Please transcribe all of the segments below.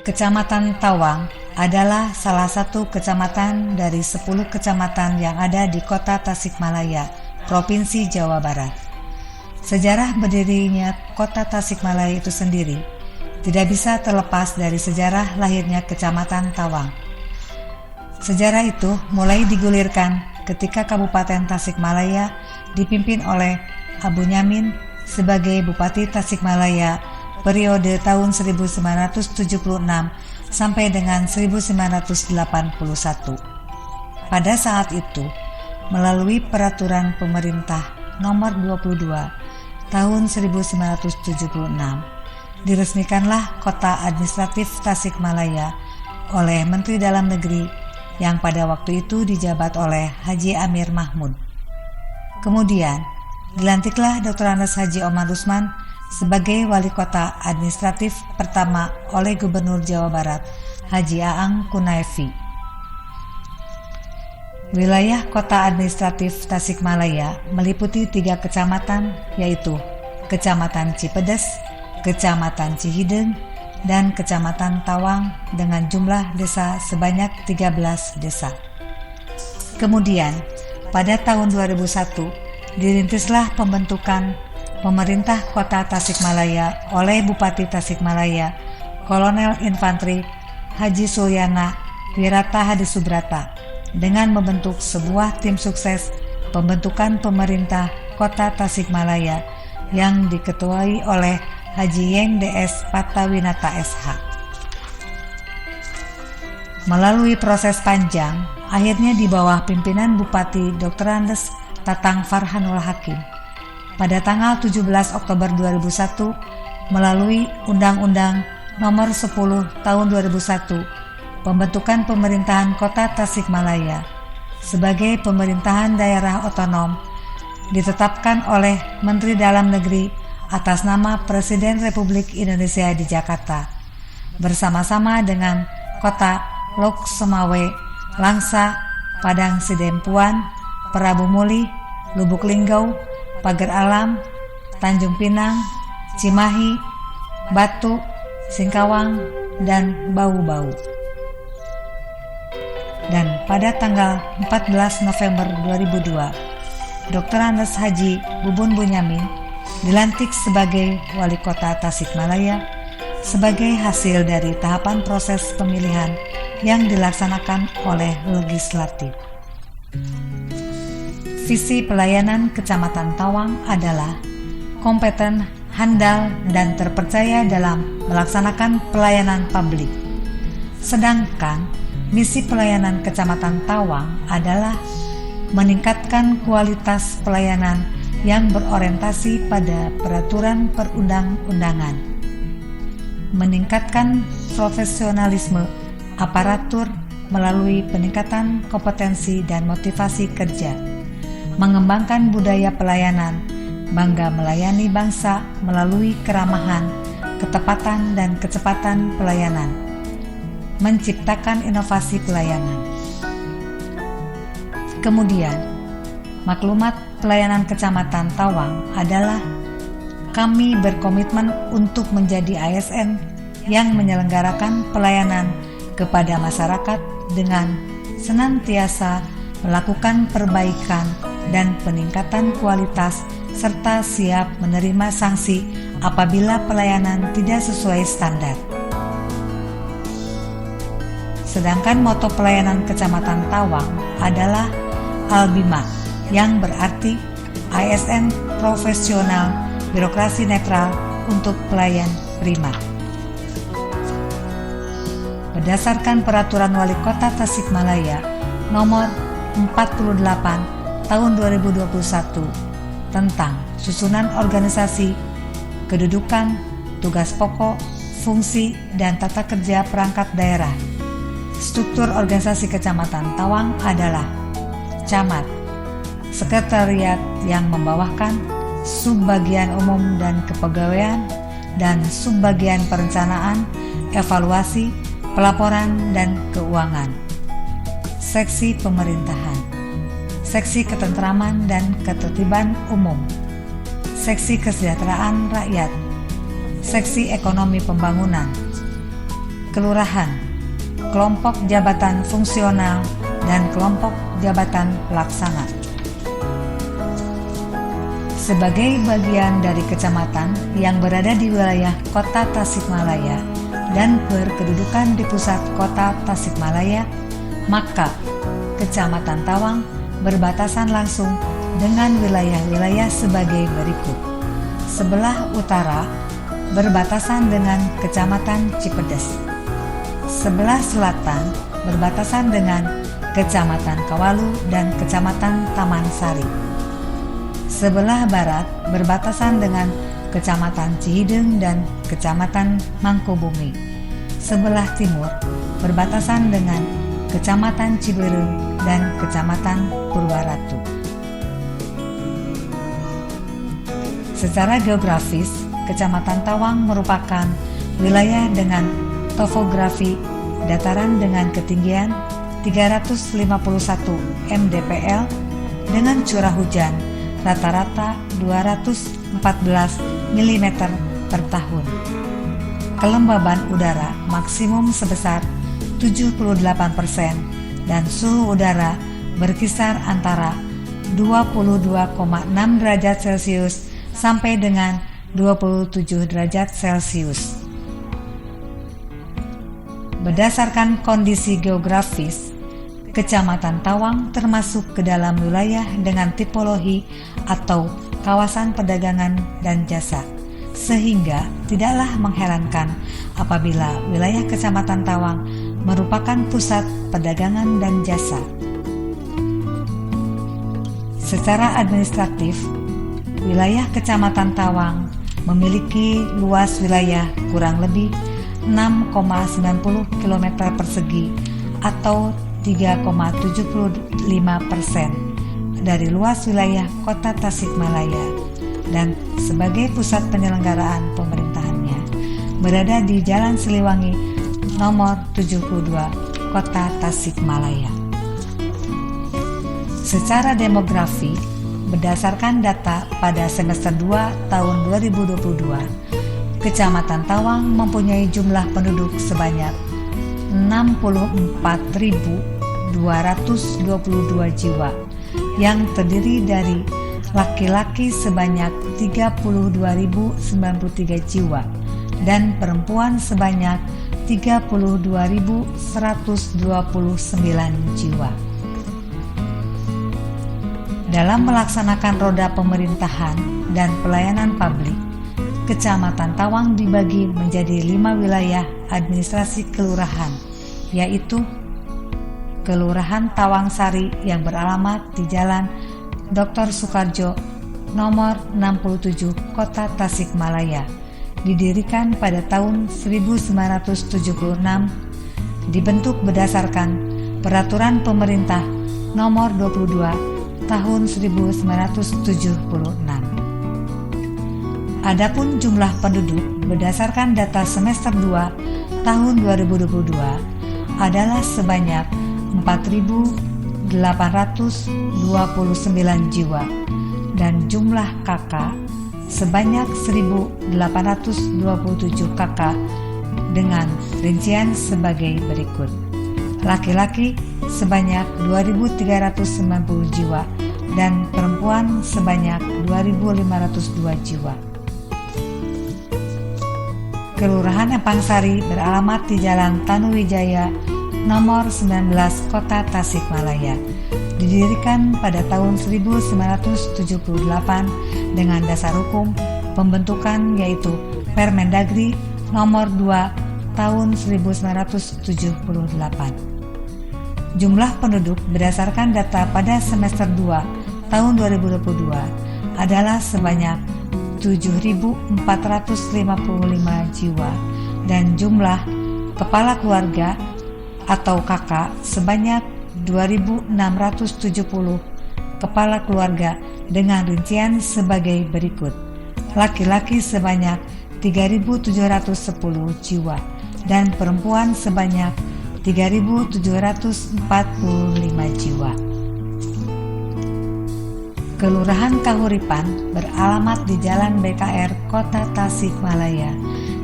Kecamatan Tawang adalah salah satu kecamatan dari 10 kecamatan yang ada di Kota Tasikmalaya, Provinsi Jawa Barat. Sejarah berdirinya Kota Tasikmalaya itu sendiri tidak bisa terlepas dari sejarah lahirnya Kecamatan Tawang. Sejarah itu mulai digulirkan ketika Kabupaten Tasikmalaya dipimpin oleh Abu Nyamin sebagai Bupati Tasikmalaya periode tahun 1976 sampai dengan 1981. Pada saat itu, melalui peraturan pemerintah nomor 22 tahun 1976, diresmikanlah Kota Administratif Tasikmalaya oleh Menteri Dalam Negeri yang pada waktu itu dijabat oleh Haji Amir Mahmud. Kemudian, dilantiklah Dr. Andes Haji Omar Usman sebagai Wali Kota Administratif pertama oleh Gubernur Jawa Barat, Haji Aang Kunaefi. Wilayah Kota Administratif Tasikmalaya meliputi 3 kecamatan, yaitu Kecamatan Cipedes, Kecamatan Cihideng, dan Kecamatan Tawang dengan jumlah desa sebanyak 13 desa. Kemudian, pada tahun 2001, dirintislah pembentukan Pemerintah Kota Tasikmalaya oleh Bupati Tasikmalaya, Kolonel Infantri Haji Sulyana Wirata Hadi Subrata, dengan membentuk sebuah tim sukses pembentukan pemerintah Kota Tasikmalaya yang diketuai oleh Haji Yeng DS Patawinata SH. Melalui proses panjang, akhirnya di bawah pimpinan Bupati Dr. Andes Tatang Farhanul Hakim, pada tanggal 17 Oktober 2001, melalui Undang-Undang Nomor 10 Tahun 2001, pembentukan pemerintahan Kota Tasikmalaya sebagai pemerintahan daerah otonom ditetapkan oleh Menteri Dalam Negeri atas nama Presiden Republik Indonesia di Jakarta, bersama-sama dengan Kota Lok Semawe, Langsa, Padang Sidempuan, Prabu Muli, Lubuk Linggau, Pagar Alam, Tanjung Pinang, Cimahi, Batu, Singkawang, dan Bau-Bau. Dan pada tanggal 14 November 2002, Dr. Andes Haji Bubun Bunyamin dilantik sebagai Wali Kota Tasikmalaya sebagai hasil dari tahapan proses pemilihan yang dilaksanakan oleh legislatif. Visi pelayanan Kecamatan Tawang adalah kompeten, handal, dan terpercaya dalam melaksanakan pelayanan publik. Sedangkan misi pelayanan Kecamatan Tawang adalah meningkatkan kualitas pelayanan yang berorientasi pada peraturan perundang-undangan, meningkatkan profesionalisme aparatur melalui peningkatan kompetensi dan motivasi kerja, mengembangkan budaya pelayanan, bangga melayani bangsa melalui keramahan, ketepatan dan kecepatan pelayanan, menciptakan inovasi pelayanan. Kemudian, maklumat pelayanan Kecamatan Tawang adalah kami berkomitmen untuk menjadi ASN yang menyelenggarakan pelayanan kepada masyarakat dengan senantiasa melakukan perbaikan dan peningkatan kualitas serta siap menerima sanksi apabila pelayanan tidak sesuai standar. Sedangkan moto pelayanan Kecamatan Tawang adalah Albima, yang berarti ASN profesional, birokrasi netral untuk pelayan prima. Berdasarkan Peraturan Wali Kota Tasikmalaya Nomor 48 Tahun 2021 tentang susunan organisasi, kedudukan, tugas pokok, fungsi, dan tata kerja perangkat daerah, struktur organisasi Kecamatan Tawang adalah Camat, Sekretariat yang membawahkan Subbagian Umum dan Kepegawaian, dan Subbagian Perencanaan, Evaluasi, Pelaporan, dan Keuangan. Seksi Pemerintahan, Seksi Ketentraman dan Ketertiban Umum, Seksi Kesejahteraan Rakyat, Seksi Ekonomi Pembangunan, kelurahan, kelompok jabatan fungsional, dan kelompok jabatan pelaksana. Sebagai bagian dari kecamatan yang berada di wilayah Kota Tasikmalaya dan berkedudukan di pusat Kota Tasikmalaya, maka Kecamatan Tawang berbatasan langsung dengan wilayah-wilayah sebagai berikut. Sebelah utara berbatasan dengan Kecamatan Cipedes. Sebelah selatan berbatasan dengan Kecamatan Kawalu dan Kecamatan Taman Sari. Sebelah barat berbatasan dengan Kecamatan Cihideng dan Kecamatan Mangkubumi. Sebelah timur berbatasan dengan Kecamatan Ciberem dan Kecamatan Purwaratu. Secara geografis, Kecamatan Tawang merupakan wilayah dengan topografi dataran dengan ketinggian 351 mdpl dengan curah hujan rata-rata 214 mm per tahun. Kelembaban udara maksimum sebesar 78% dan suhu udara berkisar antara 22,6 derajat Celcius sampai dengan 27 derajat Celcius. Berdasarkan kondisi geografis, Kecamatan Tawang termasuk ke dalam wilayah dengan tipologi atau kawasan perdagangan dan jasa, sehingga tidaklah mengherankan apabila wilayah Kecamatan Tawang merupakan pusat perdagangan dan jasa. Secara administratif, wilayah Kecamatan Tawang memiliki luas wilayah kurang lebih 6,90 km persegi atau 3,75% dari luas wilayah Kota Tasikmalaya, dan sebagai pusat penyelenggaraan pemerintahannya berada di Jalan Siliwangi nomor 72 Kota Tasikmalaya. Secara demografi, berdasarkan data pada semester 2 tahun 2022, Kecamatan Tawang mempunyai jumlah penduduk sebanyak 64.222 jiwa yang terdiri dari laki-laki sebanyak 32.093 jiwa dan perempuan sebanyak 32.129 jiwa. Dalam melaksanakan roda pemerintahan dan pelayanan publik, Kecamatan Tawang dibagi menjadi 5 wilayah administrasi kelurahan, yaitu Kelurahan Tawang Sari yang beralamat di Jalan Dr. Soekarjo nomor 67 Kota Tasikmalaya, didirikan pada tahun 1976, dibentuk berdasarkan Peraturan Pemerintah nomor 22 tahun 1976. Adapun jumlah penduduk berdasarkan data semester 2 tahun 2022 adalah sebanyak 4.829 jiwa dan jumlah KK sebanyak 1.827 KK dengan rincian sebagai berikut. Laki-laki sebanyak 2.390 jiwa dan perempuan sebanyak 2.502 jiwa. Kelurahan Empang Sari beralamat di Jalan Tanuwijaya nomor 19 Kota Tasikmalaya, didirikan pada tahun 1978 dengan dasar hukum pembentukan yaitu Permendagri nomor 2 tahun 1978. Jumlah penduduk berdasarkan data pada semester 2 tahun 2022 adalah sebanyak 7.455 jiwa dan jumlah kepala keluarga atau KK sebanyak 2.670 kepala keluarga dengan rincian sebagai berikut. Laki-laki sebanyak 3.710 jiwa dan perempuan sebanyak 3.745 jiwa. Kelurahan Kahuripan beralamat di Jalan BKR Kota Tasikmalaya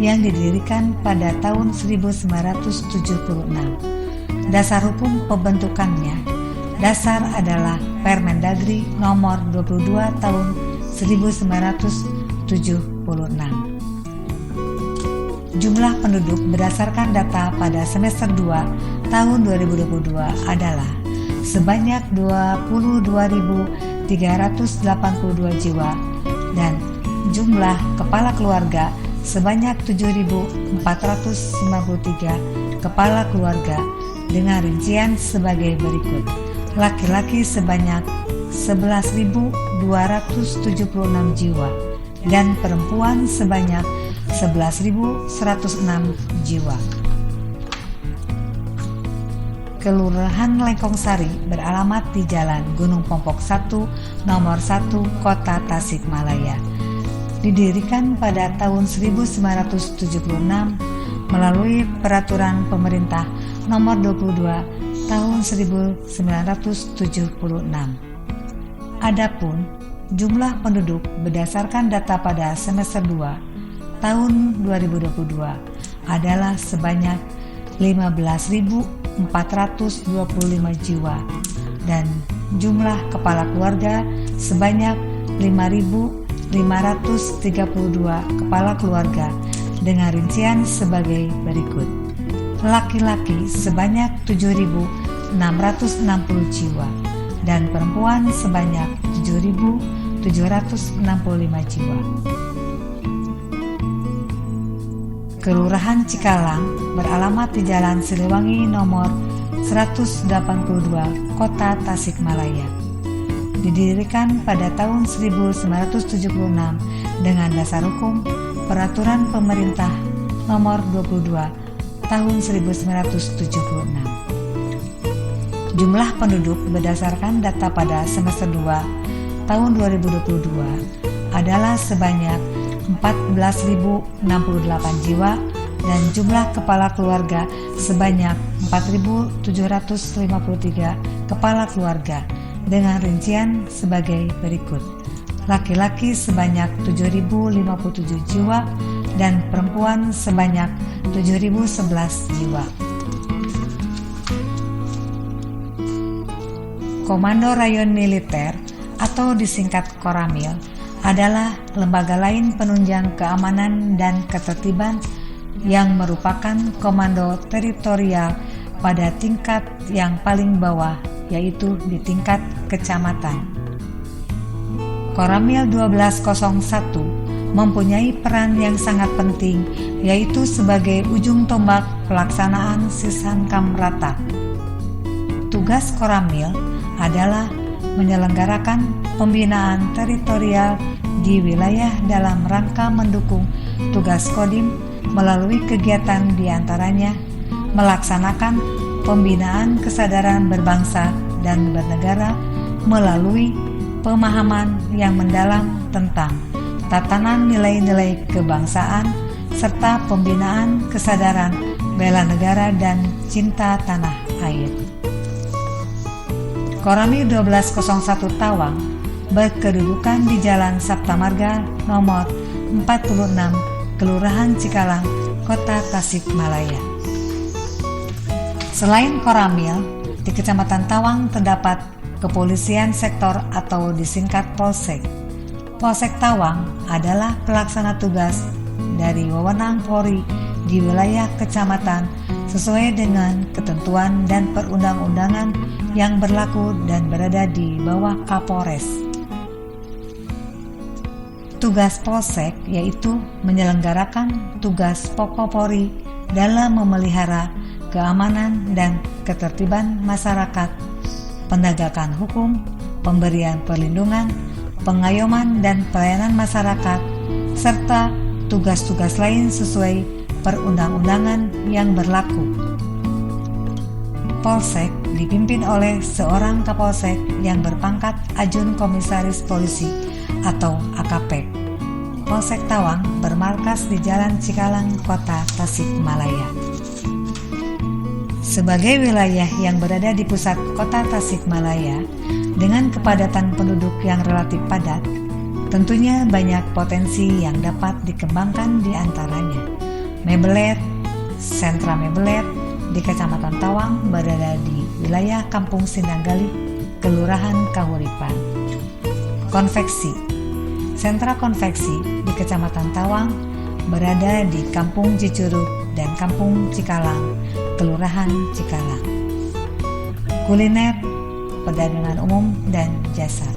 yang didirikan pada tahun 1976. Dasar hukum pembentukannya, dasar adalah Permendagri nomor 22 tahun 1976. Jumlah penduduk berdasarkan data pada semester 2 tahun 2022 adalah sebanyak 22.382 jiwa dan jumlah kepala keluarga sebanyak 7.493 kepala keluarga dengan rincian sebagai berikut. Laki-laki sebanyak 11.276 jiwa dan perempuan sebanyak 11.106 jiwa. Kelurahan Lengkong Sari beralamat di Jalan Gunung Pompok 1, nomor 1, Kota Tasikmalaya. Didirikan pada tahun 1976 melalui Peraturan Pemerintah nomor 22 tahun 1976. Adapun jumlah penduduk berdasarkan data pada semester 2 tahun 2022 adalah sebanyak 15.425 jiwa dan jumlah kepala keluarga sebanyak 5.532 kepala keluarga dengan rincian sebagai berikut. Laki-laki sebanyak 7.660 jiwa dan perempuan sebanyak 7.765 jiwa. Kelurahan Cikalang beralamat di Jalan Siliwangi nomor 182, Kota Tasikmalaya. Didirikan pada tahun 1976 dengan dasar hukum Peraturan Pemerintah nomor 22 tahun 1976. Jumlah penduduk berdasarkan data pada semester 2 tahun 2022 adalah sebanyak 14.068 jiwa dan jumlah kepala keluarga sebanyak 4.753 kepala keluarga dengan rincian sebagai berikut. Laki-laki sebanyak 7.057 jiwa dan perempuan sebanyak 7.011 jiwa. Komando Rayon Militer atau disingkat Koramil adalah lembaga lain penunjang keamanan dan ketertiban yang merupakan komando teritorial pada tingkat yang paling bawah, yaitu di tingkat kecamatan. Koramil 1201 mempunyai peran yang sangat penting, yaitu sebagai ujung tombak pelaksanaan Sisankam Rata. Tugas Koramil adalah menyelenggarakan pembinaan teritorial di wilayah dalam rangka mendukung tugas Kodim melalui kegiatan diantaranya melaksanakan pembinaan kesadaran berbangsa dan bernegara melalui pemahaman yang mendalam tentang tatanan nilai-nilai kebangsaan serta pembinaan kesadaran bela negara dan cinta tanah air. Koramil 1201 Tawang berkedudukan di Jalan Sabta Marga nomor 46, Kelurahan Cikalang, Kota Tasikmalaya. Selain Koramil, di Kecamatan Tawang terdapat Kepolisian Sektor atau disingkat Polsek. Polsek Tawang adalah pelaksana tugas dari wewenang Polri di wilayah kecamatan sesuai dengan ketentuan dan perundang-undangan yang berlaku dan berada di bawah Kapolres. Tugas Polsek yaitu menyelenggarakan tugas pokok Polri dalam memelihara keamanan dan ketertiban masyarakat, penegakan hukum, pemberian perlindungan, pengayoman dan pelayanan masyarakat, serta tugas-tugas lain sesuai perundang-undangan yang berlaku. Polsek dipimpin oleh seorang Kapolsek yang berpangkat Ajun Komisaris Polisi atau AKP. Polsek Tawang bermarkas di Jalan Cikalang, Kota Tasikmalaya. Sebagai wilayah yang berada di pusat Kota Tasikmalaya dengan kepadatan penduduk yang relatif padat, tentunya banyak potensi yang dapat dikembangkan di antaranya. Mebelet, sentra Mebelet di Kecamatan Tawang berada di wilayah Kampung Sindanggali, Kelurahan Kahuripan. Konveksi, sentra konveksi di Kecamatan Tawang berada di Kampung Cicurug dan Kampung Cikalang, Kelurahan Cikalang. Kuliner, perdagangan umum dan jasa.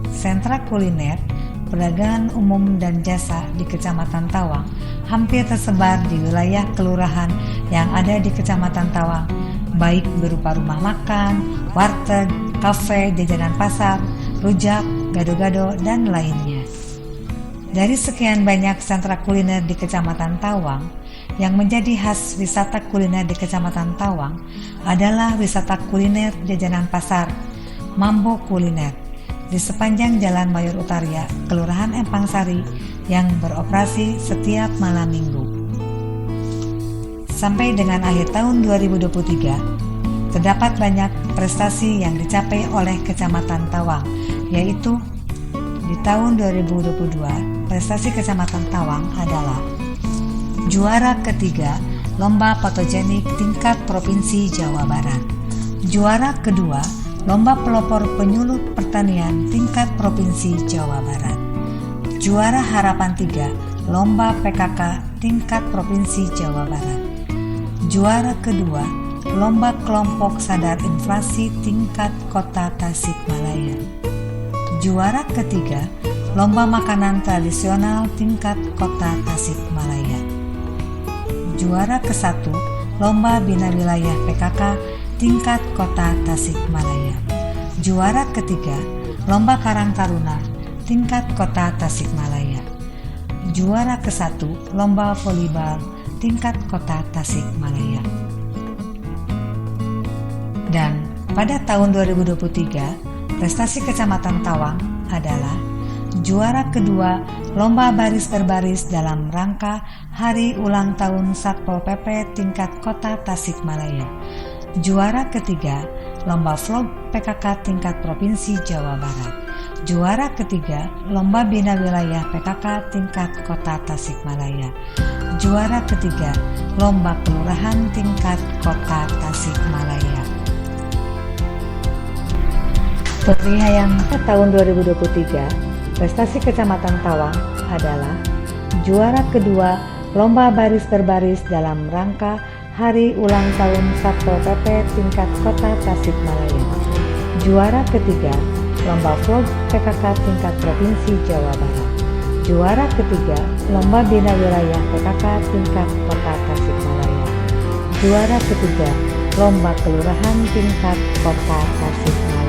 Sentra kuliner, perdagangan umum dan jasa di Kecamatan Tawang hampir tersebar di wilayah kelurahan yang ada di Kecamatan Tawang, baik berupa rumah makan, warteg, kafe, jajanan pasar, rujak, gado-gado, dan lainnya. Dari sekian banyak sentra kuliner di Kecamatan Tawang, yang menjadi khas wisata kuliner di Kecamatan Tawang adalah wisata kuliner jajanan pasar, Mambo Kuliner, di sepanjang Jalan Mayor Utaria, Kelurahan Empang Sari, yang beroperasi setiap malam minggu. Sampai dengan akhir tahun 2023, terdapat banyak prestasi yang dicapai oleh Kecamatan Tawang, yaitu di tahun 2022, prestasi Kecamatan Tawang adalah juara ketiga Lomba Fotogenik tingkat Provinsi Jawa Barat, juara kedua Lomba Pelopor Penyuluh Pertanian tingkat Provinsi Jawa Barat, juara Harapan 3 Lomba PKK tingkat Provinsi Jawa Barat, juara kedua Lomba Kelompok Sadar Inflasi tingkat Kota Tasikmalaya, juara ketiga Lomba Makanan Tradisional tingkat Kota Tasikmalaya, juara ke-1 Lomba Bina Wilayah PKK tingkat Kota Tasikmalaya, juara ketiga Lomba Karang Taruna tingkat Kota Tasikmalaya, juara ke-1 Lomba Volleyball tingkat Kota Tasikmalaya. Dan pada tahun 2023, prestasi Kecamatan Tawang adalah juara kedua Lomba Baris Berbaris dalam rangka Hari Ulang Tahun Satpol PP tingkat Kota Tasikmalaya, juara ketiga Lomba Vlog PKK tingkat Provinsi Jawa Barat, juara ketiga Lomba Bina Wilayah PKK tingkat Kota Tasikmalaya, juara ketiga Lomba Kelurahan tingkat Kota Tasikmalaya. Pencapaian tahun 2023, prestasi Kecamatan Tawang adalah juara kedua Lomba Baris Berbaris dalam rangka Hari Ulang Tahun Satpol PP tingkat Kota Tasikmalaya, juara ketiga Lomba Vlog PKK tingkat Provinsi Jawa Barat, juara ketiga Lomba Bina Wilayah PKK tingkat Kota Tasikmalaya, juara ketiga Lomba Kelurahan tingkat Kota Tasikmalaya.